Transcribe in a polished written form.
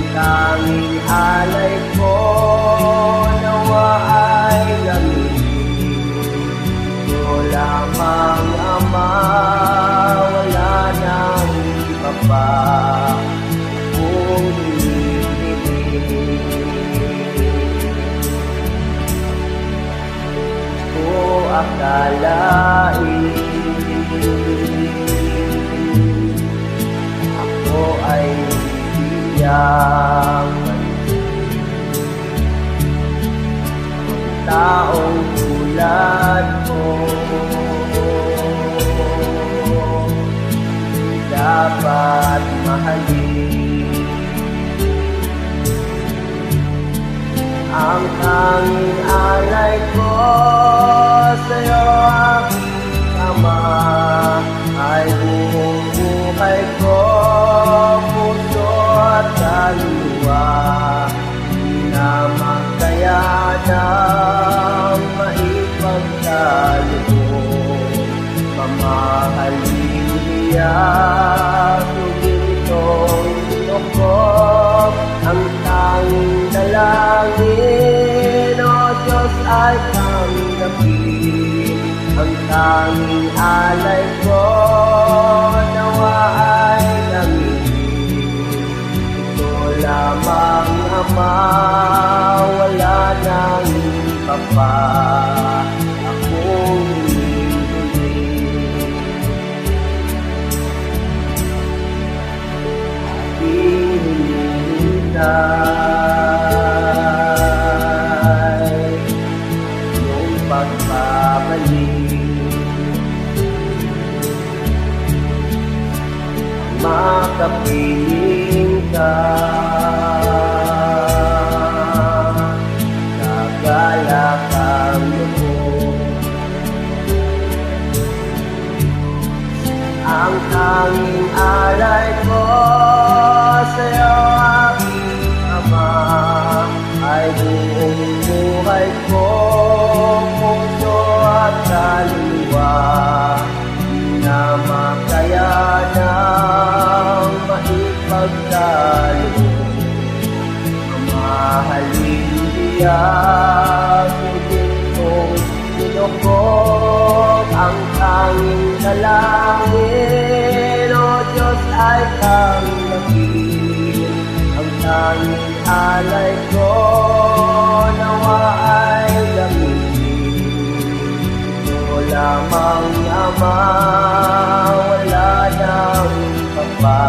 tanging alay ko nawa ay gamitin ko lamang, Ama. Wala nang iba pa kung ko akalain ako ay biyang taong tulad ko dapat mahalin. Ang tanging alay ko sa'yo, aking Ama, ay buong buhay ko, puso at kaluluwa, na magkayanang maipagkaloob. Mamahalin niya tubig itong tinukop, ang tanging dalangin, O Diyos, ay tanggapin. Ang tanging alay ko nawa ay gamitin ito lamang, Ama. Wala nang iba pa akong aking hinihintay iyong pagbabalik. Makapiling ka, kagalak ang loob. Ang tanging alay ko sa'yo, aking Ama, ay buong buhay ko, puso at kaluluwa, na makayanang maipagkaloob. Mamahalin niya tubig kong tinukop, ang tanging dalangin, O Diyos, ay tanggapin. Ang tanging alay ko nawa ay gamitin ito lamang, Ama. Wala nang iba pa